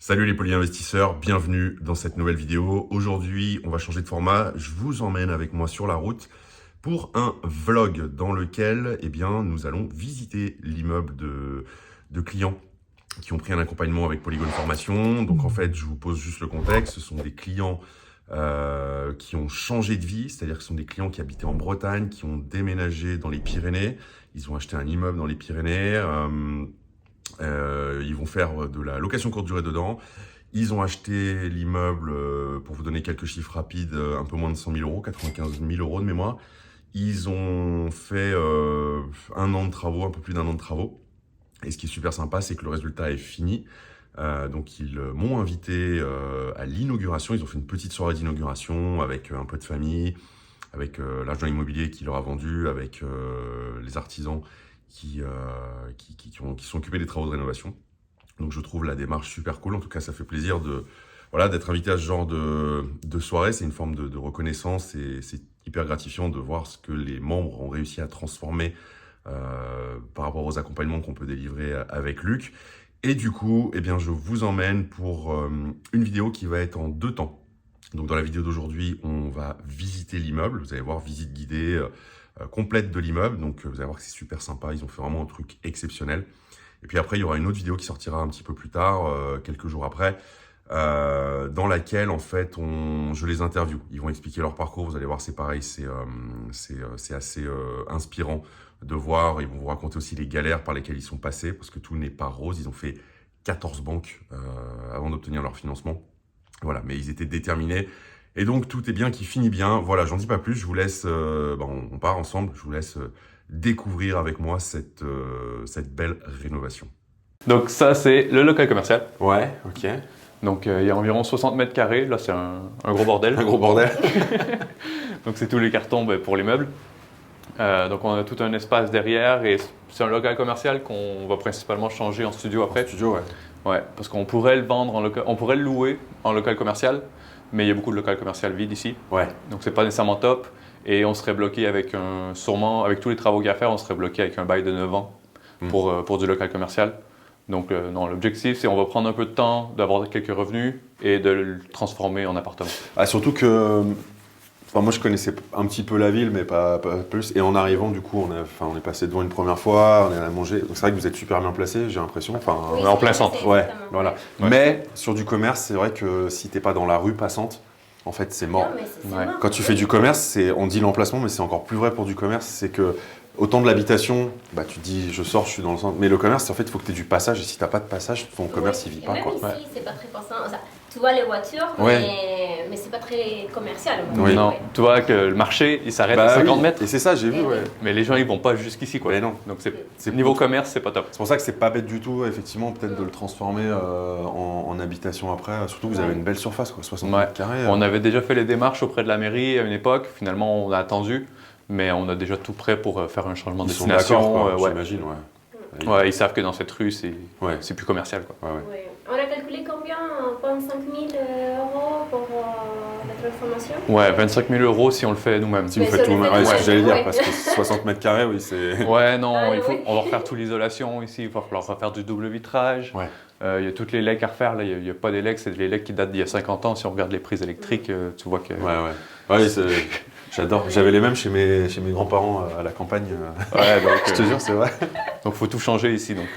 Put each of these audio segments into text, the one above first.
Salut les poly-investisseurs, bienvenue dans cette nouvelle vidéo. Aujourd'hui, on va changer de format. Je vous emmène avec moi sur la route pour un vlog dans lequel nous allons visiter l'immeuble de clients qui ont pris un accompagnement avec Polygon Formation. Donc en fait, je vous pose juste le contexte. Ce sont des clients qui ont changé de vie, c'est-à-dire que ce sont des clients qui habitaient en Bretagne, qui ont déménagé dans les Pyrénées. Ils ont acheté un immeuble dans les Pyrénées. Ils vont faire de la location courte durée dedans. Ils ont acheté l'immeuble, pour vous donner quelques chiffres rapides, un peu moins de 100 000 euros, 95 000 euros de mémoire. Ils ont fait un an de travaux, un peu plus d'un an de travaux. Et ce qui est super sympa, c'est que le résultat est fini. Donc ils m'ont invité à l'inauguration. Ils ont fait une petite soirée d'inauguration avec un peu de famille, avec l'agent immobilier qui leur a vendu, avec les artisans qui sont occupés des travaux de rénovation. Donc je trouve la démarche super cool. En tout cas, ça fait plaisir d'être invité à ce genre de soirée. C'est une forme de reconnaissance et c'est hyper gratifiant de voir ce que les membres ont réussi à transformer par rapport aux accompagnements qu'on peut délivrer avec Luc. Et du coup, je vous emmène pour une vidéo qui va être en deux temps. Donc dans la vidéo d'aujourd'hui, on va visiter l'immeuble. Vous allez voir, visite guidée complète de l'immeuble. Donc vous allez voir que c'est super sympa. Ils ont fait vraiment un truc exceptionnel. Et puis après, il y aura une autre vidéo qui sortira un petit peu plus tard, quelques jours après, dans laquelle, en fait, je les interviewe. Ils vont expliquer leur parcours. Vous allez voir, c'est pareil, c'est assez inspirant de voir. Ils vont vous raconter aussi les galères par lesquelles ils sont passés, parce que tout n'est pas rose. Ils ont fait 14 banques avant d'obtenir leur financement. Voilà, mais ils étaient déterminés. Et donc, tout est bien qui finit bien. Voilà, j'en dis pas plus. Je vous laisse, on part ensemble. Je vous laisse découvrir avec moi cette belle rénovation. Donc ça, c'est le local commercial. Ouais, ok. Donc il y a environ 60 mètres carrés. Là, c'est un gros bordel. Un gros bordel. Donc c'est tous les cartons pour les meubles. Donc on a tout un espace derrière et c'est un local commercial qu'on va principalement changer en studio après. En studio, ouais. Ouais, parce qu'on pourrait le vendre on pourrait le louer en local commercial, mais il y a beaucoup de local commercial vide ici. Ouais. Donc c'est pas nécessairement top. Et on serait bloqué sûrement, avec tous les travaux qu'il y a à faire, on serait bloqué avec un bail de 9 ans pour du local commercial. Donc non, l'objectif, c'est on va prendre un peu de temps, d'avoir quelques revenus et de le transformer en appartement. Ah, surtout que moi je connaissais un petit peu la ville, mais pas plus. Et en arrivant, du coup, on est passé devant une première fois, on est allé manger. Donc c'est vrai que vous êtes super bien placé, j'ai l'impression. On est en plein centre. Ouais, voilà. Ouais. Mais sur du commerce, c'est vrai que si t'es pas dans la rue passante, en fait, c'est mort. Non, mais c'est Ouais. mort. Quand tu fais du commerce, on dit l'emplacement, mais c'est encore plus vrai pour du commerce. C'est que autant de l'habitation, tu te dis je sors, je suis dans le centre. Mais le commerce, en fait, il faut que tu aies du passage. Et si t'as pas de passage, ton commerce, il vit Et pas, même quoi. ici, Ouais. c'est pas très passant. Enfin, tu vois les voitures, Ouais. mais c'est pas très commercial. Oui. Non, Ouais. tu vois que le marché, il s'arrête à Bah 50 oui. mètres. Et c'est ça, j'ai vu, Et ouais. Mais les gens, ils vont pas jusqu'ici, quoi. Mais non. Donc C'est niveau commerce, c'est pas top. C'est pour ça que c'est pas bête du tout, effectivement, peut-être de le transformer en habitation après. Surtout que vous avez une belle surface, quoi, 60 Ouais. mètres carrés. On avait déjà fait les démarches auprès de la mairie à une époque. Finalement, on a attendu, mais on a déjà tout prêt pour faire un changement de Ils sont destination. d'accord, quoi, Ouais. j'imagine, ouais. Ouais, ils savent que dans cette rue, c'est Ouais. plus commercial, quoi. Ouais, ouais. Ouais. On a calculé combien? 25 000 euros pour la transformation? Ouais, 25 000 euros si on le fait nous-mêmes. Si vous Mais faites sur tout, les ouais, c'est ce que j'allais dire, ouais. parce que 60 mètres carrés, oui, c'est. Ouais, non, Ah, oui. on va refaire toute l'isolation ici. Il va falloir refaire du double vitrage. Ouais. Il y a toutes les legs à refaire. Là, il n'y a pas des legs, c'est des legs qui datent d'il y a 50 ans. Si on regarde les prises électriques, tu vois que. Ouais, ouais. Ouais, j'adore. J'avais les mêmes chez mes grands-parents à la campagne. Ouais, donc, Je te jure, c'est vrai. donc faut tout changer ici. Donc,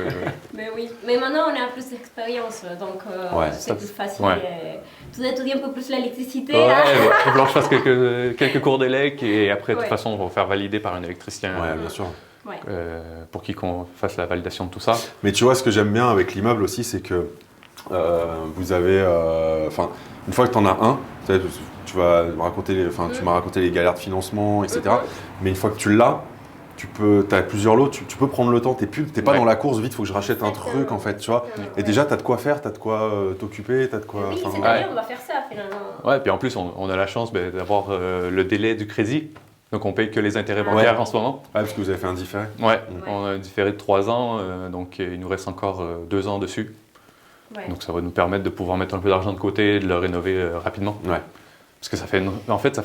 Mais oui. Mais maintenant, on a plus d'expérience, donc Ouais, c'est plus facile. ouais. Tu étudies un peu plus l'électricité. ouais, là. il va falloir que je fasse quelques cours d'élec et après, de toute Ouais. façon, on va faire valider par un électricien Ouais, bien sûr. Ouais. pour qu'on fasse la validation de tout ça. Mais tu vois, ce que j'aime bien avec l'immeuble aussi, c'est que vous avez. Une fois que tu en as un, tu vas me raconter tu m'as raconté les galères de financement, etc. Mais une fois que tu l'as, tu as plusieurs lots, tu peux prendre le temps. T'es pas Ouais. dans la course, vite, il faut que je rachète un Exactement. truc, en fait, tu vois. Et déjà, tu as de quoi faire, tu as de quoi t'occuper, tu as de quoi. Oui, enfin, c'est ouais. bien, on va faire ça finalement. Ouais, puis en plus, on a la chance d'avoir le délai du crédit. Donc, on paye que les intérêts bancaires en ce moment. Ouais, parce que vous avez fait un différé. Ouais, on a différé de 3 ans, donc il nous reste encore 2 ans dessus. Ouais. Donc, ça va nous permettre de pouvoir mettre un peu d'argent de côté et de le rénover rapidement. Ouais. Parce que ça fait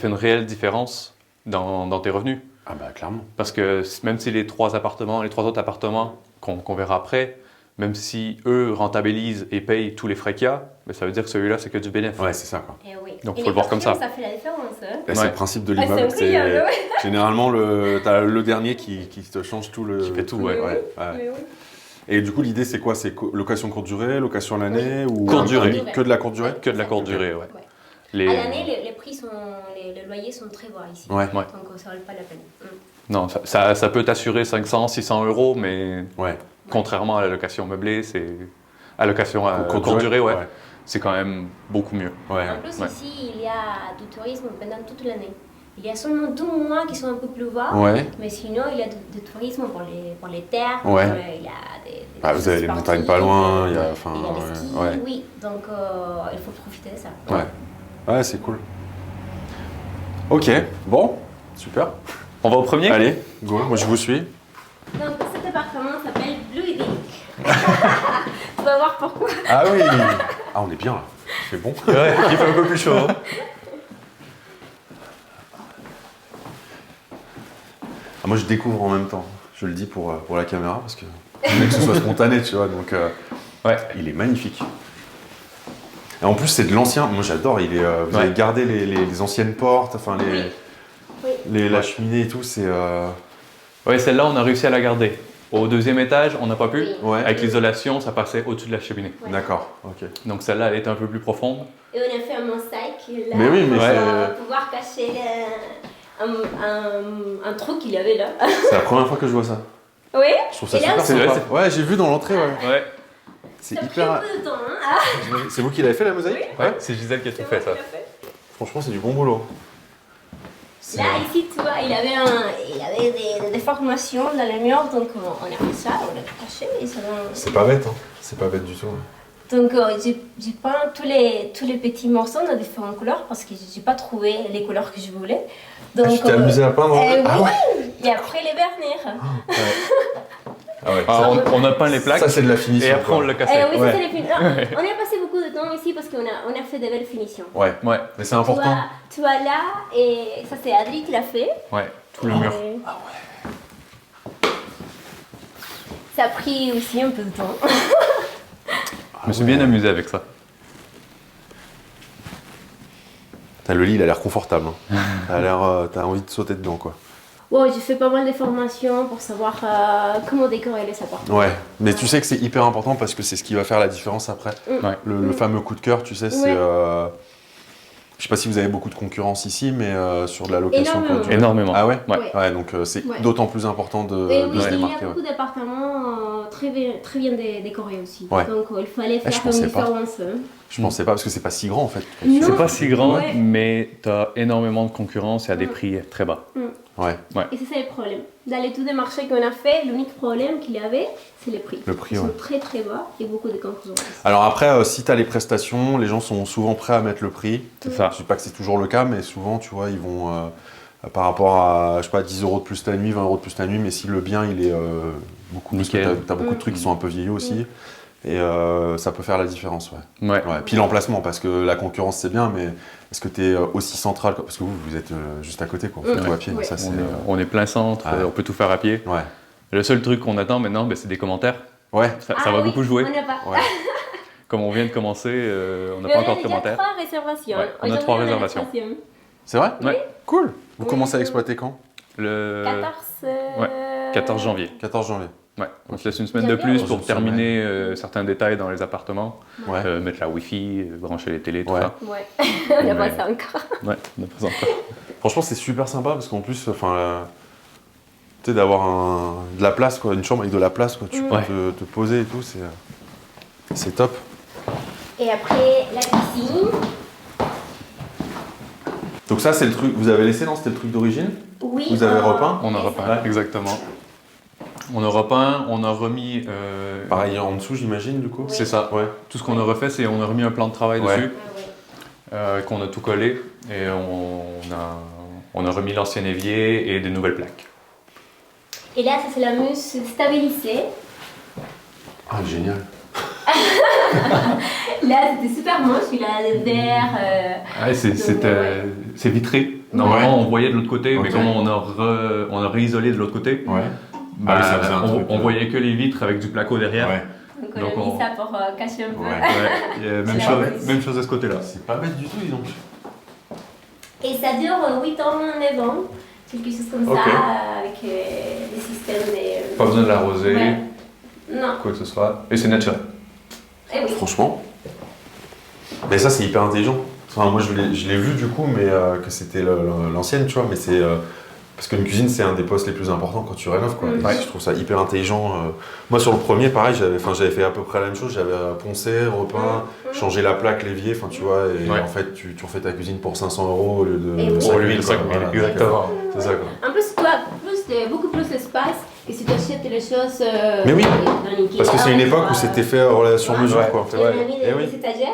une réelle différence dans tes revenus. Ah bah clairement. Parce que même si les trois autres appartements qu'on verra après, même si eux rentabilisent et payent tous les frais qu'il y a, ben, ça veut dire que celui-là, c'est que du bénéfice. Ouais, c'est ça, quoi. Et oui. Donc, Et faut le voir comme ça. Ça fait la différence. Hein. Et c'est Ouais. le principe de Ah, l'immeuble. c'est incroyable, ouais. Généralement, t'as le dernier qui te change tout le... Qui fait tout, ouais. Mais Ouais, oui, ouais. mais oui. Et du coup, l'idée, c'est quoi? C'est location courte durée, location à l'année ou Courte durée. Que de la courte durée? Que de la courte durée, ouais. Ouais. Les- À l'année, les prix sont, les loyers sont très bas ici. Ouais. Ouais. Donc ça vaut pas la peine. Non, ça peut t'assurer 500, 600 euros, mais Ouais. contrairement à la location meublée, c'est... À la location Courte courte durée, ouais. Ouais. C'est quand même beaucoup mieux. Ouais. En plus, Ouais. ici, il y a du tourisme pendant toute l'année. Il y a seulement 2 mois qui sont un peu plus bas, Ouais. mais sinon, il y a du tourisme pour les terres. Ouais. Il y a des Ah, vous avez les choses montagnes sportives, pas loin, il y a... Enfin, il y a les skis, ouais. oui. Donc, il faut profiter de ça. Ouais. Ouais, c'est cool. Ok, bon, super. On va au premier? Allez, go, moi je vous suis. Donc, cet appartement s'appelle Blue Idyllic. Tu vas voir pourquoi. Ah oui. Ah, on est bien là. C'est bon. Ouais, il fait un peu plus chaud. hein. Ah, moi je découvre en même temps. Je le dis pour la caméra parce que je voulais que ce soit spontané, tu vois. Donc, Ouais. il est magnifique. Et en plus, c'est de l'ancien. Moi j'adore. Il est. Vous Ouais. avez gardé les anciennes portes, enfin Oui. la cheminée et tout. C'est. Ouais, celle-là, on a réussi à la garder. Au deuxième étage, on n'a pas pu. Oui. Ouais. Avec l'isolation, ça passait au-dessus de la cheminée. Ouais. D'accord. Ok. Donc celle-là, elle était un peu plus profonde. Et on a fait un mosaïque là Mais oui, mais pour c'est- pouvoir cacher un truc qu'il y avait là. C'est la première fois que je vois ça. Oui. Je trouve ça Et là, super c'est vrai, sympa. Ouais, j'ai vu dans l'entrée. Ouais. Ouais, C'est Ça a pris un hyper. peu de temps. Hein. C'est vous qui l'avez fait la mosaïque? ouais, c'est Gisèle qui a tout fait ça. Franchement, c'est du bon boulot. C'est- Là, ici, tu vois, il avait des déformations dans les murs, donc on a fait ça, on l'a caché. Et ça va- C'est pas bête, hein. C'est pas bête du tout. Donc j'ai peint tous les petits morceaux dans différentes couleurs parce que j'ai pas trouvé les couleurs que je voulais. Donc, tu t'es amusé à peindre? Ah ouais. Et après les vernir. Ah ouais. Ah, on a peint les plaques Ça, c'est de la finition. et après quoi. on l'a cassé. Oui, Ouais. ça c'est les finitions. On a passé beaucoup de temps ici parce qu'on a fait de belles finitions. Ouais. Ouais, Mais c'est important. Tu vois là, et ça c'est Adri qui l'a fait. ouais, tout le mur. Ah ouais. Ça a pris aussi un peu de temps. Je me suis bien amusé avec ça. Le lit, il a l'air confortable. Hein. T'as envie de sauter dedans, quoi. Ouais, j'ai fait pas mal de formations pour savoir comment décorer les appartements. Ouais. Mais tu sais que c'est hyper important parce que c'est ce qui va faire la différence après. Ouais. Le fameux coup de cœur, tu sais, c'est. Ouais. Je sais pas si vous avez beaucoup de concurrence ici, mais sur de la location Énormément. courte durée. Énormément. Ah ouais. Ouais. Ouais, donc c'est Ouais. d'autant plus important de, Et de oui, se il y a démarquer. beaucoup d'appartements très bien décorés aussi. Ouais. Donc il fallait je faire pensais une pas. différence. Hein. Je pensais pas parce que c'est pas si grand en fait. Non. C'est pas si grand, Ouais. mais tu as énormément de concurrence et à des prix très bas. Ouais. Et c'est ça le problème. Dans l'étude de marché qu'on a fait, l'unique problème qu'il y avait, c'est les prix. Le prix, Ils ouais. sont très très bas et beaucoup de concurrence. Alors après, si tu as les prestations, les gens sont souvent prêts à mettre le prix. C'est ça. Je dis pas que c'est toujours le cas, mais souvent, tu vois, ils vont par rapport à, je sais pas, 10 € de plus la nuit, 20 € de plus la nuit, mais si le bien, il est beaucoup, parce que Nickel. tu as beaucoup de trucs qui sont un peu vieillots aussi, et ça peut faire la différence, ouais. Ouais. Ouais. Puis l'emplacement, parce que la concurrence, c'est bien, mais est-ce que tu es aussi central, quoi, parce que vous êtes juste à côté, quoi, on fait tout à pied, Ouais. ça c'est... On est plein centre, Ouais. on peut tout faire à pied. Ouais. Le seul truc qu'on attend maintenant, ben, c'est des commentaires. Ouais. Ça va oui, beaucoup jouer. On n'a pas. Ouais. Comme on vient de commencer, on n'a Mais pas on encore a de déjà commentaires. 3 réservations. Ouais, on a Aujourd'hui, 3 la réservations. 3e. C'est vrai? Ouais. Cool. Vous Oui. commencez à exploiter quand? Le 14 janvier. 14 janvier. Ouais. On se laisse une semaine de J'avais plus un- pour terminer certains détails dans les appartements. Ouais. Mettre la Wi-Fi, brancher les télés, tout Ouais. ça. Ouais, on n'a Ouais. pas ça encore. Ouais, on n'a pas encore. Franchement, c'est super sympa parce qu'en plus, enfin, tu sais, d'avoir de la place, quoi, une chambre avec de la place, quoi, tu peux Ouais. te poser et tout, c'est top. Et après, la piscine. Donc ça, c'est le truc, vous avez laissé, non? C'était le truc d'origine? Oui. Vous avez repeint? On a repeint, exactement. On a repeint, on a remis. Pareil en dessous, j'imagine, du coup? Oui. C'est ça. Ouais. Tout ce qu'on a refait, c'est on a remis un plan de travail Ouais. dessus, Ah ouais. qu'on a tout collé, et on a remis l'ancien évier et des nouvelles plaques. Et là, ça c'est la mousse stabilisée. Ah, génial. Là, c'était super moche. Il a le verre. Ouais, c'est vitré. Normalement, on voyait de l'autre côté, mais Ok. comme on a réisolé de l'autre côté, Ouais. bah, Ah oui, ça faisait un truc, on voyait que les vitres avec du placo derrière. Ouais. Donc on Donc, a mis ça pour cacher un peu. Ouais. Ouais, il y a même chose de ce côté-là. C'est pas bête du tout, dis donc. Et ça dure 8 ans, 9 ans, quelque chose comme Ok. ça, avec des systèmes de... Pas besoin de l'arroser, Ouais. Non. quoi que ce soit. Et c'est naturel. Eh oui. Franchement. Mais ça, c'est hyper intelligent. Enfin, moi, je l'ai vu du coup, mais que c'était l'ancienne, tu vois. Mais c'est. Parce qu'une cuisine, c'est un des postes les plus importants quand tu rénoves, quoi. Mhm. Et je trouve ça hyper intelligent. Moi, sur le premier, pareil, j'avais fait à peu près la même chose. J'avais poncé, repeint, changé la plaque, l'évier, enfin, tu vois. Et Ouais. en fait, tu refais ta cuisine pour 500 € au lieu Et de oui. 5 Au lieu 000. de 5 000, Voilà. exactement. C'est ça, quoi. En plus, tu as beaucoup plus d'espace que si tu achètes les choses Mais oui, dans l'Ikea. Parce que c'est une époque où c'était fait sur Ouais. mesure, Ouais. quoi. Et on a mis Eh des, oui. des étagères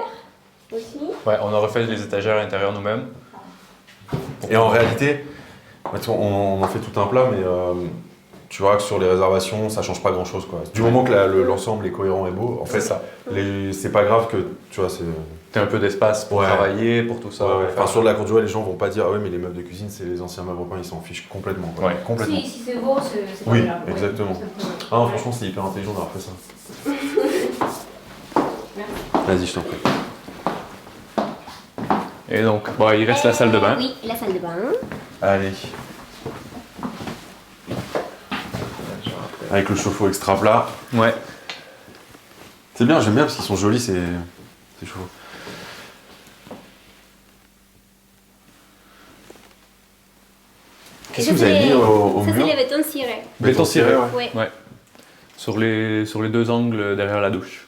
aussi. Ouais, on a refait les étagères à l'intérieur nous-mêmes. Et en réalité, on en fait tout un plat, mais tu vois que sur les réservations, ça change pas grand-chose, quoi. Du moment que l'ensemble est cohérent et beau, en fait, C'est ça. c'est pas grave que, tu vois, c'est... T'as un peu d'espace pour Ouais. travailler, pour tout ça. Ouais, ouais. pour faire- Enfin, sur de la courte durée, les gens vont pas dire « Ah ouais, mais les meubles de cuisine, c'est les anciens meubles peints, ils s'en fichent complètement. » quoi. Ouais. Complètement. Si c'est beau, c'est pas Oui, grave. Ouais, exactement. tout simplement. Ah non, franchement, c'est hyper intelligent d'avoir fait ça. Vas-y, je t'en prie. Et donc, bon, il reste la salle de bain. Oui, la salle de bain. Allez. Avec le chauffe-eau extra plat. Ouais. C'est bien, j'aime bien parce qu'ils sont jolis, c'est chaud. Qu'est-ce que vous avez mis au Ça, mur? c'est le béton ciré. Béton ciré, ouais. Oui. Ouais. Sur les 2 angles derrière la douche.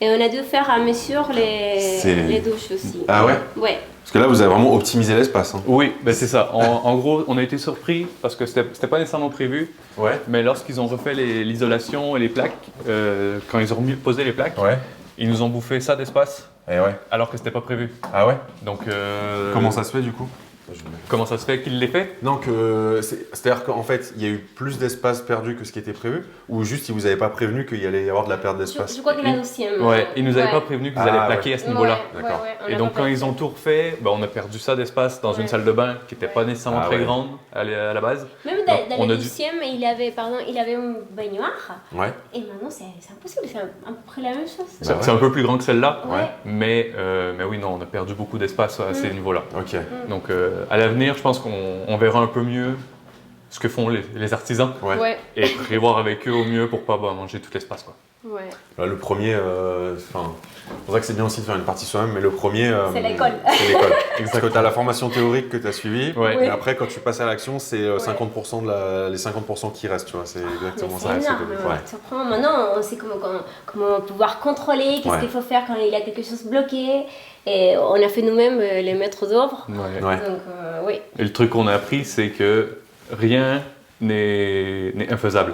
Et on a dû faire à mesure C'est- les douches aussi. Ah ouais? Ouais. Parce que là, vous avez vraiment optimisé l'espace. Hein. Oui, ben c'est ça. En gros, on a été surpris parce que c'était pas nécessairement prévu, Ouais. mais lorsqu'ils ont refait l'isolation et les plaques, quand ils ont posé les plaques, Ouais. ils nous ont bouffé ça d'espace Et ouais. alors que c'était pas prévu. Ah ouais? Donc, Comment ça se fait du coup? comment ça se fait qu'il l'ait fait? Non, c'est-à-dire qu'en fait, il y a eu plus d'espace perdu que ce qui était prévu, ou juste ils vous avaient pas prévenu qu'il y allait y avoir de la perte d'espace? Je crois que la deuxième. Ouais, ils nous avaient Ouais. pas prévenu qu'ils Ah, allaient plaquer à ce niveau-là. D'accord. on Et a donc pas quand fait ils ont ça. tout refait, ben, on a perdu ça d'espace dans une Ouais. salle de bain qui n'était pas nécessairement Ah très ouais. grande à la base. Même Donc, dans on le a dû- deuxième, il avait un baignoire. Ouais. Et maintenant, c'est impossible de faire à peu près la même chose. C'est Bah ouais. c'est un peu plus grand que celle-là, Ouais. mais oui, non, on a perdu beaucoup d'espace à ces niveaux-là. Ok. Donc à l'avenir, je pense qu'on verra un peu mieux ce que font les artisans Ouais. Ouais. et prévoir avec eux au mieux pour pas manger tout l'espace, quoi. Ouais. Là, le premier, enfin, c'est pour ça que c'est bien aussi de faire une partie soi-même, mais le premier. C'est l'école. C'est l'école. Parce que tu as la formation théorique que tu as suivie, Ouais. et après, quand tu passes à l'action, c'est 50% les 50% qui restent, tu vois. C'est exactement ça. C'est c'est énorme. ouais. Ça prend- Maintenant, on sait comment pouvoir contrôler, qu'est-ce Ouais. qu'il faut faire quand il y a quelque chose bloqué. Et on a fait nous-mêmes les maîtres d'œuvre. Ouais. Donc, oui. Et le truc qu'on a appris, c'est que rien n'est infaisable.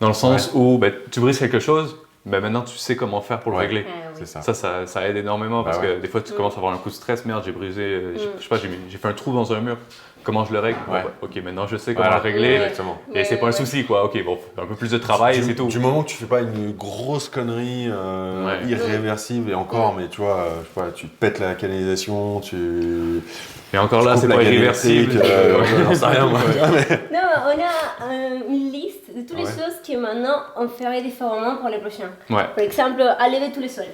Dans le sens où ben, tu brises quelque chose, ben, maintenant tu sais comment faire pour le Ouais. régler. Ah, oui. C'est ça. Ça aide énormément parce Bah ouais. que des fois tu commences à avoir un coup de stress, merde, j'ai brisé, je sais pas, j'ai fait un trou dans un mur. Comment je le règle? Bon, Ouais. bah, ok, maintenant je sais comment Voilà. le régler. Exactement. Et c'est pas un Ouais. souci, quoi. Ok, bon, un peu plus de travail et c'est tout. Du moment que tu fais pas une grosse connerie Ouais. irréversible, et encore, mais tu vois, je sais pas, tu pètes la canalisation, Et encore là, tu c'est coupes pas la gaine irréversible. électrique, j'en sais rien, moi. Non, on a une liste de toutes les Ouais. choses que maintenant on ferait différemment pour les prochains. Ouais. Par exemple, enlever tous les sols.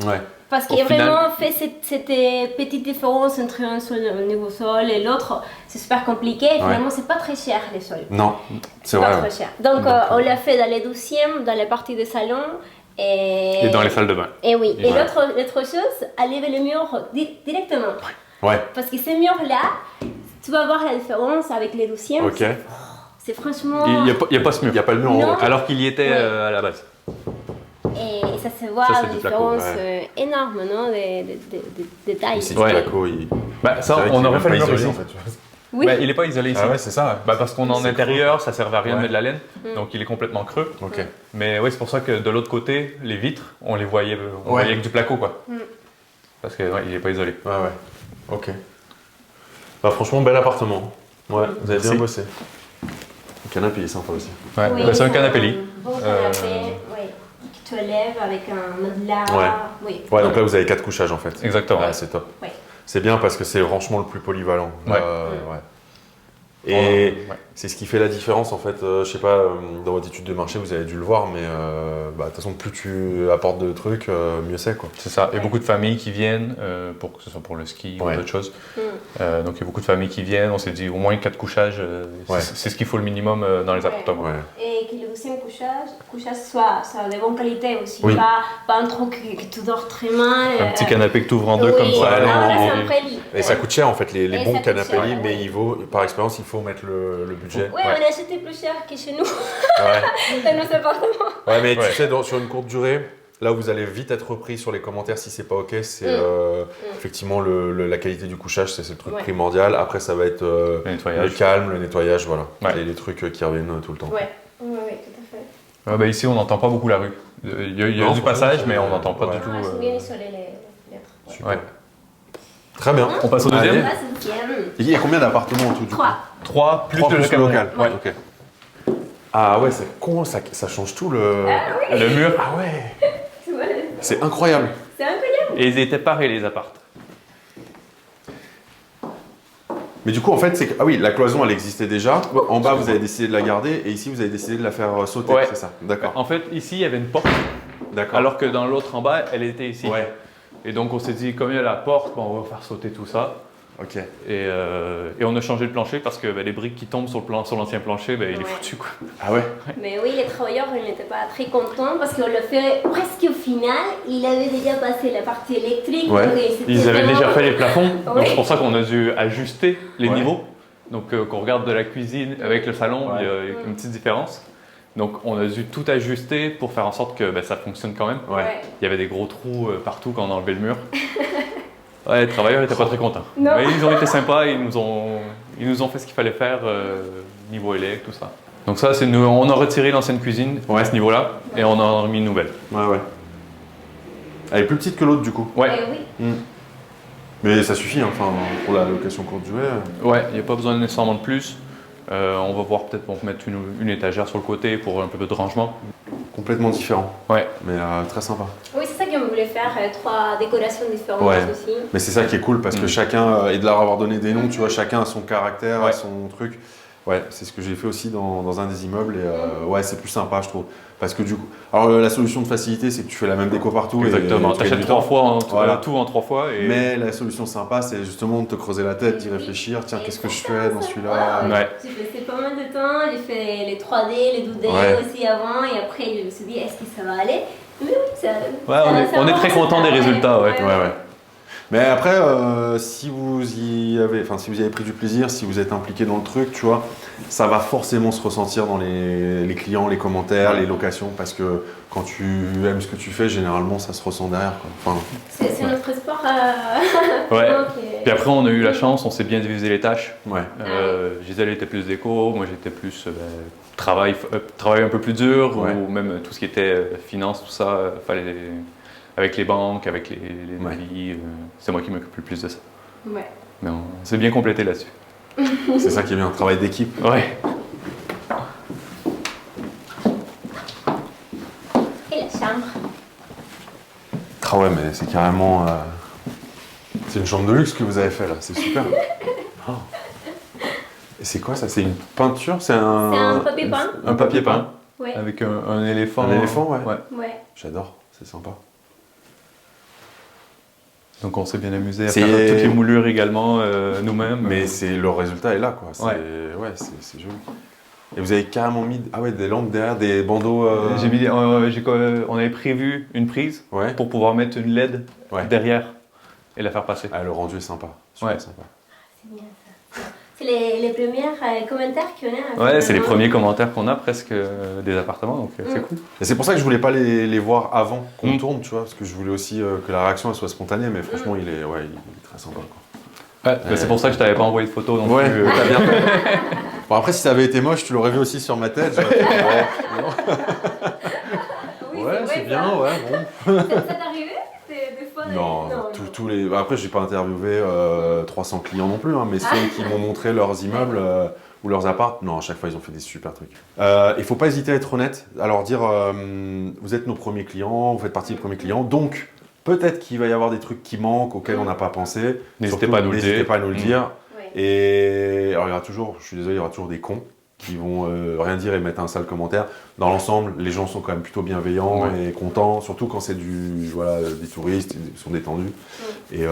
Ouais. Parce Au qu'il y a final- vraiment fait cette petite différence entre un sol, un nouveau sol et l'autre. C'est super compliqué et finalement, c'est pas très cher les sols. Non, c'est Pas vrai. très Ouais. cher. Donc, on l'a fait dans les 12e, dans la partie des salons. Et dans les salles de bain. Et oui. Et Ouais. l'autre chose, enlever le mur directement. Ouais. Parce que ces murs-là, tu vas voir la différence avec les 12e. Ok. C'est franchement. Il n'y a pas ce mur. Il n'y a pas le mur en Non. haut. Alors qu'il y était Ouais. à la base. Et ça se voit Ça, c'est une du placo, différence énorme, non, de taille. Mais c'est du Ouais. placo. Bah, ça, C'est vrai on qu'il est aurait même fait pas le mur isolé, ici. en fait, tu vois. Oui. Bah, il n'est pas isolé ici. Ah ouais, c'est ça. Bah, parce qu'on est en C'est intérieur, ça servait à rien de Ouais. mettre de la laine, donc il est complètement creux. Ok. Mais oui, c'est pour ça que de l'autre côté, les vitres, on les voyait, voyait avec du placo, quoi. Parce qu'il n'est pas isolé. Ouais, ouais. Ok. Bah, franchement, bel appartement. Ouais, vous avez bien Merci. bossé. Le canapé il est sympa aussi. Ouais. Oui, Bah, c'est un canapé lit. Beau canapé, oui. Que tu lèves avec un modelage. Ouais. Oui. Ouais, donc là, vous avez 4 couchages en fait. Exactement. Ouais, c'est top. Ouais. C'est bien parce que c'est franchement le plus polyvalent. Ouais. Ouais. Et Ouais. C'est ce qui fait la différence en fait. Je sais pas, dans votre étude de marché, vous avez dû le voir, mais de toute façon, plus tu apportes de trucs, mieux c'est quoi. C'est ça. Et beaucoup de familles qui viennent, pour que ce soit pour le ski ou d'autres choses. Donc il y a beaucoup de familles qui viennent. On s'est dit au moins 4 couchages, c'est ce qu'il faut le minimum dans les appartements. Et que le deuxième couchage soit de bonne qualité aussi. Oui. Pas un truc que tu dors très mal. Un petit canapé que tu ouvres en deux comme ça. Et ça coûte cher en fait, les bons canapés lits, mais par expérience, il faut mettre le budget. Oui, on a acheté plus cher que chez nous, dans nos appartements. Ouais, mais tu sais, sur une courte durée, là où vous allez vite être repris sur les commentaires si c'est pas ok, c'est effectivement la qualité du couchage, c'est le truc primordial. Après, ça va être le calme, le nettoyage, voilà. Et les trucs qui reviennent tout le temps. Oui, tout à fait. Ici, on n'entend pas beaucoup la rue. Il y a du passage, mais on n'entend pas du tout. Ils sont bien isolés les lettres. Super. Très bien. On passe au deuxième. Il y a combien d'appartements en tout? 3 plus le local. Ok. Ah ouais, c'est con, ça change tout le mur. Ah ouais. C'est incroyable. Et ils étaient parés les apparts. Mais du coup, en fait, ah oui, la cloison, elle existait déjà. En bas, vous avez décidé de la garder et ici, vous avez décidé de la faire sauter, c'est ça? D'accord. En fait, ici, il y avait une porte. D'accord. Alors que dans l'autre en bas, elle était ici. Ouais. Et donc, on s'est dit, comme il y a la porte, on va faire sauter tout ça. Ok. Et on a changé le plancher parce que les briques qui tombent sur l'ancien plancher, il est foutu quoi. Ah ouais? Mais oui, les travailleurs n'étaient pas très contents parce qu'on le fait presque au final. Il avait déjà passé la partie électrique. Ouais. Ils avaient déjà fait les plafonds, donc c'est pour ça qu'on a dû ajuster les niveaux. Donc qu'on regarde de la cuisine avec le salon, il y a une petite différence. Donc on a dû tout ajuster pour faire en sorte que ça fonctionne quand même. Il y avait des gros trous partout quand on a enlevé le mur. Les travailleurs n'étaient pas très contents. Mais ils ont été sympas, ils nous ont fait ce qu'il fallait faire niveau élect, tout ça. Donc ça, on a retiré l'ancienne cuisine à ce niveau-là et on en a remis une nouvelle. Ouais. Elle est plus petite que l'autre du coup. Ouais. Mais ça suffit, enfin, pour la location courte durée. Ouais, il n'y a pas besoin nécessairement de plus. On va voir peut-être pour mettre une étagère sur le côté pour un peu de rangement. Complètement différent. Ouais. Mais très sympa. Oui, c'est ça qu'on voulait faire, 3 décorations différentes aussi. Mais c'est ça qui est cool parce que chacun, et de leur avoir donné des noms, tu vois, chacun a son caractère, a son truc. Ouais, c'est ce que j'ai fait aussi dans un des immeubles et c'est plus sympa, je trouve. Parce que du coup, alors la solution de facilité, c'est que tu fais la même déco partout. Exactement, tu achètes 3 fois, tout en 3 fois. Mais la solution sympa, c'est justement de te creuser la tête, d'y réfléchir. Tiens, qu'est-ce que je fais dans celui-là? J'ai passé pas mal de temps, j'ai fait les 3D, les 2D aussi avant, et après je me suis dit, est-ce que ça va aller? Mais oui, ça on est très content des résultats. Ouais. Mais après, si vous y avez pris du plaisir, si vous êtes impliqué dans le truc, tu vois, ça va forcément se ressentir dans les clients, les commentaires, les locations, parce que quand tu aimes ce que tu fais, généralement, ça se ressent derrière, quoi. Enfin, c'est notre sport. Puis après, on a eu la chance, on s'est bien divisé les tâches. Gisèle était plus déco, moi j'étais plus travail un peu plus dur, ou même tout ce qui était finance, tout ça, fallait... Avec les banques, avec les devis, c'est moi qui m'occupe le plus de ça. Mais on s'est bien complété là-dessus. C'est ça qui est bien, un travail d'équipe. Ouais. Et la chambre. Ah ouais, mais c'est carrément... C'est une chambre de luxe que vous avez fait là, c'est super. Et c'est quoi ça? C'est une peinture? C'est un papier peint. Un papier peint. Avec un éléphant. Un éléphant, ouais. J'adore, c'est sympa. Donc on s'est bien amusé à faire toutes les moulures également nous-mêmes. Mais le résultat est là, quoi. C'est joli. Et vous avez carrément mis des lampes derrière, des bandeaux. On avait prévu une prise pour pouvoir mettre une LED derrière et la faire passer. Le rendu est sympa. Super sympa. C'est bien ça. C'est les premiers commentaires qu'on a. C'est les premiers commentaires qu'on a presque des appartements, donc c'est cool. Et c'est pour ça que je voulais pas les voir avant qu'on tourne, tu vois, parce que je voulais aussi que la réaction elle soit spontanée, mais franchement il est très sympa, quoi. C'est pour ça que je t'avais pas envoyé de photos non plus. T'as bien fait. Bon après si ça avait été moche, tu l'aurais vu aussi sur ma tête. C'est bien, bon. Ça t'est arrivé des fois? Non. Tous les... Après, j'ai pas interviewé 300 clients non plus, mais ceux qui m'ont montré leurs immeubles ou leurs apparts, non, à chaque fois, ils ont fait des super trucs. Il faut pas hésiter à être honnête, à leur dire vous êtes nos premiers clients, vous faites partie des premiers clients, donc peut-être qu'il va y avoir des trucs qui manquent, auxquels on n'a pas pensé. N'hésitez pas à nous le dire. Et alors, il y aura toujours, je suis désolé, il y aura toujours des cons. qui vont rien dire et mettre un sale commentaire. Dans l'ensemble, les gens sont quand même plutôt bienveillants et contents, surtout quand c'est des touristes, ils sont détendus et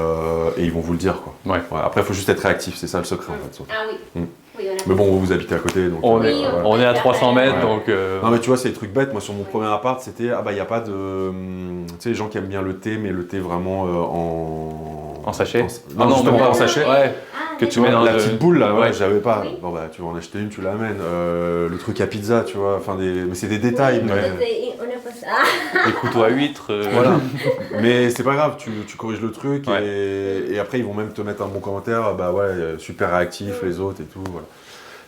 ils vont vous le dire, quoi. Ouais. Après, il faut juste être réactif, c'est ça le secret en fait. Surtout. Ah oui. Oui, on a Mais bon, vous habitez à côté, donc. On est, Oui, on est à 300 mètres, Ouais. donc... Non mais tu vois, c'est des trucs bêtes. Moi, sur mon premier appart, c'était il n'y a pas de, tu sais, les gens qui aiment bien le thé, mais le thé vraiment En sachet? Non, non, justement même pas pas. en sachet. Ouais. Ah, Que tu Tu vois, mets dans la le- petite boule là, ouais, Ouais. j'avais pas. Oui. Bon bah, tu vas en acheter une, tu l'amènes. Le truc à pizza, tu vois. Enfin mais c'est des détails. Oui, mais... on n'a pas ça. Les couteaux à huîtres. Voilà. Mais c'est pas grave, tu corriges le truc Ouais. et après ils vont même te mettre un bon commentaire. Bah ouais, super réactif les autres et tout. Voilà.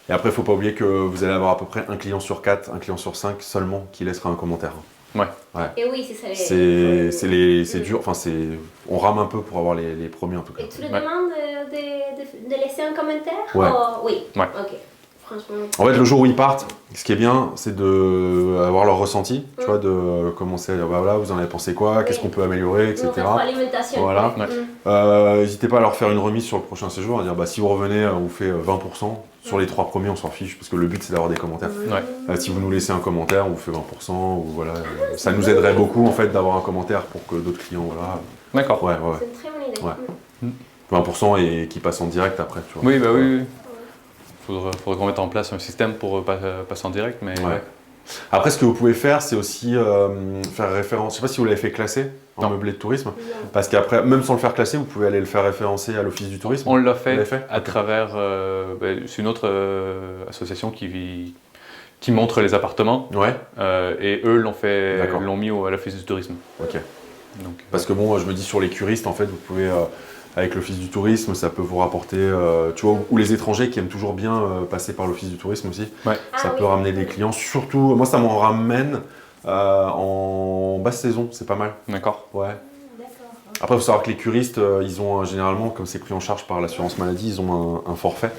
Et après, faut pas oublier que vous allez avoir à peu près un client sur 4, un client sur 5 seulement qui laissera un commentaire. Et oui, c'est ça. C'est dur, enfin on rame un peu pour avoir les premiers en tout cas. Et tu le Ouais. demandes de laisser un commentaire Ouais. Oui. Ouais. Ok. Franchement. En fait, le jour où ils partent, ce qui est bien, c'est d'avoir leur ressenti, tu vois, de commencer à dire, bah voilà, vous en avez pensé quoi, qu'est-ce qu'on peut améliorer, etc. Alimentation. Voilà. Ouais. N'hésitez pas à leur faire une remise sur le prochain séjour, à dire, bah si vous revenez, on vous fait 20%. Sur les 3 premiers, on s'en fiche, parce que le but, c'est d'avoir des commentaires. Ouais. Si vous nous laissez un commentaire, on vous fait 20%, ou voilà. Ça nous aiderait beaucoup, en fait, d'avoir un commentaire pour que d'autres clients, voilà. D'accord. Ouais. C'est une très bonne idée. Ouais. 20% et qui passent en direct après, tu vois. Oui, bah oui. Faudrait qu'on mette en place un système pour passer en direct, mais... Ouais. Après, ce que vous pouvez faire, c'est aussi faire référence. Je sais pas si vous l'avez fait classer en Non. meublé de tourisme, Non. parce qu'après, même sans le faire classer, vous pouvez aller le faire référencer à l'office du tourisme. On l'a Vous fait, l'avez fait à Ok. travers... c'est une autre association qui montre les appartements, Ouais. et eux D'accord. l'ont mis à l'office du tourisme. Ok. Donc, Parce que bon, je me dis sur les curistes, en fait, vous pouvez avec l'office du tourisme, ça peut vous rapporter, tu vois, ou les étrangers qui aiment toujours bien passer par l'office du tourisme aussi. Ouais. Ça Ah peut oui. ramener des clients. Surtout, moi, ça m'en ramène en basse saison, c'est pas mal. D'accord. Ouais. D'accord. Après, il faut savoir que les curistes, ils ont généralement, comme c'est pris en charge par l'assurance maladie, ils ont un forfait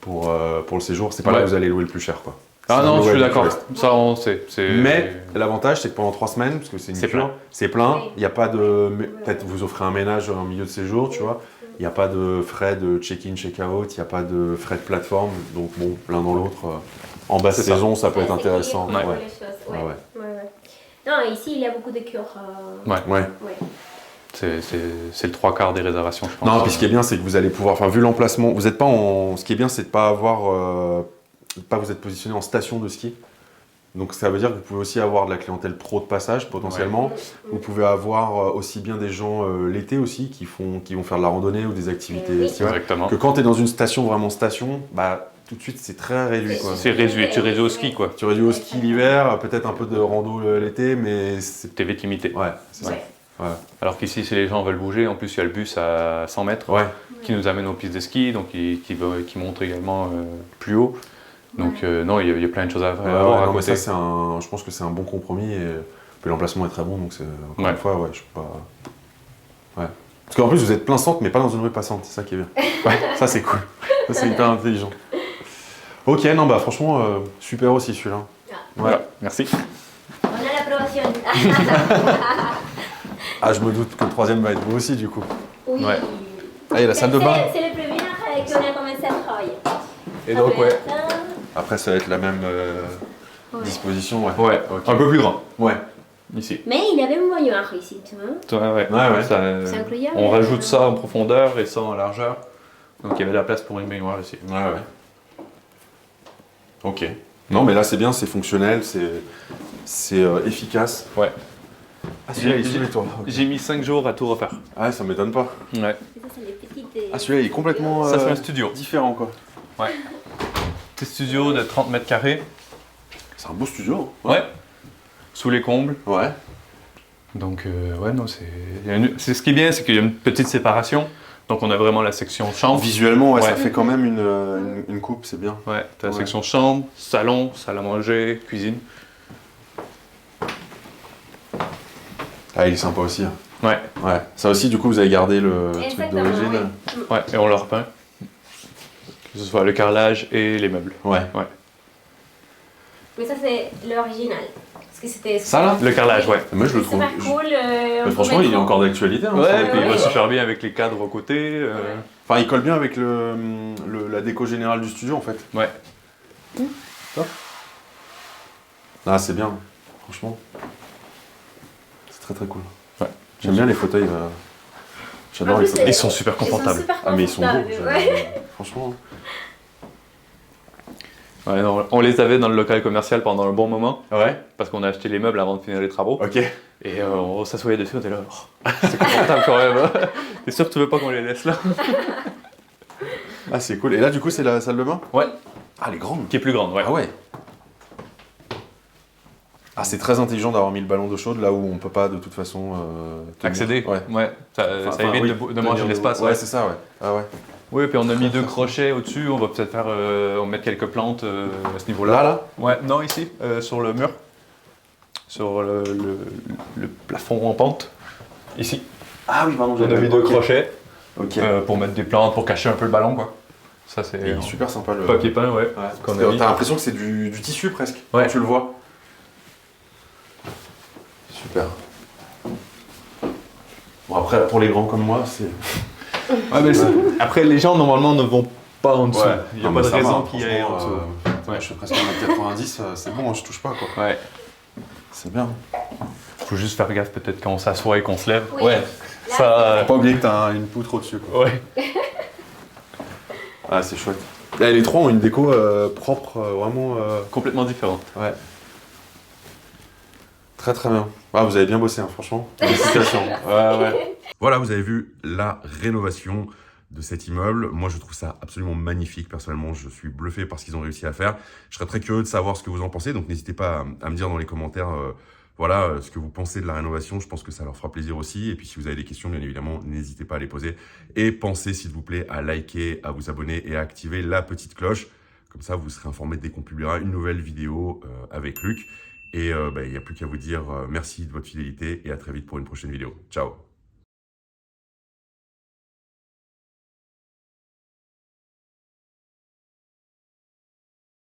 pour le séjour. C'est pas là Ouais. que vous allez louer le plus cher, quoi. Ah C'est non, le je suis web du d'accord. touriste. Ça, on sait. Mais l'avantage, c'est que pendant 3 semaines, parce que c'est une C'est cure, plein. c'est plein. Oui. Il n'y a pas de. Peut-être vous offrez un ménage en milieu de séjour, tu vois. Il n'y a pas de frais de check-in, check-out, il n'y a pas de frais de plateforme. Donc bon, l'un dans l'autre, en basse C'est ça. saison, ça peut Ouais, être c'est intéressant. équilibré, Ouais. les choses, Ouais, ouais. ouais. Ouais, ouais. Non, ici, il y a beaucoup de cures. Ouais. Ouais. Ouais. C'est le 3/4 des réservations, je pense. Non, puis ce qui est bien, c'est que vous allez pouvoir. Enfin, vu l'emplacement, vous n'êtes pas en. Ce qui est bien, c'est de pas avoir. Pas vous êtes positionné en station de ski. Donc ça veut dire que vous pouvez aussi avoir de la clientèle pro de passage potentiellement. Vous pouvez avoir aussi bien des gens l'été aussi qui vont faire de la randonnée ou des activités Oui. estivales. Exactement. Que quand tu es dans une station vraiment station, bah tout de suite c'est très réduit quoi. C'est réduit, tu réduis au ski, quoi. Tu réduis au ski l'hiver, peut-être un peu de rando l'été, mais c'est T'es vite limité. ouais, c'est Ouais. ça. Ouais. Alors qu'ici, si les gens veulent bouger, en plus, il y a le bus à 100 mètres Ouais. qui nous amène aux pistes de ski, donc qui monte également plus haut. Donc non, il y a plein de choses à Ouais, voir à non, mais côté. ça je pense que c'est un bon compromis et puis l'emplacement est très bon donc c'est encore Ouais. une fois je sais pas. Ouais. Parce qu'en plus vous êtes plein centre mais pas dans une rue passante, c'est ça qui est bien. Ouais, ça c'est cool. Ça c'est hyper intelligent. Ok, non bah franchement super aussi celui-là. Ah. Voilà, merci. On a l'approbation. Ah je me doute que le troisième va être beau aussi du coup. Oui. Ouais. Ah il y a la salle de bain. C'est le premier qu'on a commencé à travailler. Et donc ouais. Ah, Après ça va être la même ouais. disposition ouais. Ouais, Ok. un peu plus grand, Ouais. ici. Mais il avait un baignoire ici, tu vois. Ouais. Ouais. Ça, C'est incroyable. on rajoute ça en profondeur et ça en largeur. Donc il y avait de la place pour une baignoire ici. Ouais. Ok. Non mais là c'est bien, c'est fonctionnel, c'est efficace. Ouais. Ah celui-là il est sous les toits. Ok. J'ai mis 5 jours à tout refaire. Ah ça m'étonne pas. Ouais. Et ça, c'est les petites. Ah celui-là il est complètement Ça, c'est un studio. différent quoi. Petit studio de 30 mètres carrés. C'est un beau studio. Ouais. Sous les combles. Ouais. Donc, ouais, non, c'est ce qui est bien, c'est qu'il y a une petite séparation. Donc, on a vraiment la section chambre. Visuellement, ouais, Ouais. ça fait quand même une coupe, c'est bien. Ouais, t'as la Ouais. section chambre, salon, salle à manger, cuisine. Ah, il est sympa aussi. Hein. Ouais, Ouais. Ça aussi, du coup, vous avez gardé le truc Exactement, d'origine. oui. ouais, et on leur peint. Que ce soit le carrelage et les meubles. Ouais. Mais ça, c'est l'original. Parce que c'était. Ça, là Le carrelage, ouais. Moi, je le C'est trouve. super cool. Mais franchement, il est encore d'actualité. Hein, Ouais, ça. et puis il va ouais. super bien avec les cadres aux côtés. Enfin, il colle bien avec la déco générale du studio, en fait. Ouais. Top. Ah, c'est bien, franchement. C'est très très cool. Ouais. J'aime bien les fauteuils. J'adore les fauteuils. Ils sont super confortables. Ah, mais ils sont beaux. Ouais. Franchement. Ouais, non, on les avait dans le local commercial pendant un bon moment, Ouais. parce qu'on a acheté les meubles avant de finir les travaux. Ok. Et on s'assoyait dessus, on était là, oh, c'est confortable quand même. Hein. T'es sûr que tu veux pas qu'on les laisse là? Ah, c'est cool. Et là, du coup, c'est la salle de bain? Ouais. Ah, elle est grande. Qui est plus grande, ouais. Ah ouais. Ah, c'est très intelligent d'avoir mis le ballon d'eau chaude là où on peut pas de toute façon tenir. Accéder. Ouais. Ça, Enfin, ça évite oui, de manger tenir l'espace. Ouais, c'est ça, ouais. Ah ouais. Oui, puis on a mis 2 crochets au-dessus, on va peut-être faire, on va mettre quelques plantes à ce niveau-là. Là Ouais, non, ici, sur le mur, sur le plafond en pente, ici. Ah oui, pardon, On a mis 2 crochets Ok. pour mettre des plantes, pour cacher un peu le ballon, quoi. Ça, c'est Il est super sympa le. papier peint, ouais. Ouais. Qu'on a mis. T'as l'impression que c'est du tissu presque. Ouais. Quand tu le vois. Super. Bon, après, pour les grands comme moi, c'est. Ouais, mais après, les gens, normalement, ne vont pas en dessous. Ouais. Il n'y a Non, pas mais de ça va, raison qu'il y ait en dessous. Ouais, je suis presque 1m90, c'est bon, je touche pas quoi. Ouais. C'est bien. Faut juste faire gaffe, peut-être quand on s'assoit et qu'on se lève. Oui. Ouais. Là, Ça, Pas oublier que t'as une poutre au-dessus quoi. ouais. Ah, c'est chouette. Et les trois ont une déco propre, vraiment. Complètement différent. Ouais. Très très bien. Ah, vous avez bien bossé, hein, franchement. Félicitations. Ouais. Voilà, vous avez vu la rénovation de cet immeuble. Moi, je trouve ça absolument magnifique. Personnellement, je suis bluffé par ce qu'ils ont réussi à faire. Je serais très curieux de savoir ce que vous en pensez. Donc, n'hésitez pas à me dire dans les commentaires ce que vous pensez de la rénovation. Je pense que ça leur fera plaisir aussi. Et puis, si vous avez des questions, bien évidemment, n'hésitez pas à les poser. Et pensez, s'il vous plaît, à liker, à vous abonner et à activer la petite cloche. Comme ça, vous serez informé dès qu'on publiera une nouvelle vidéo avec Luc. Et il n'y a plus qu'à vous dire merci de votre fidélité et à très vite pour une prochaine vidéo. Ciao!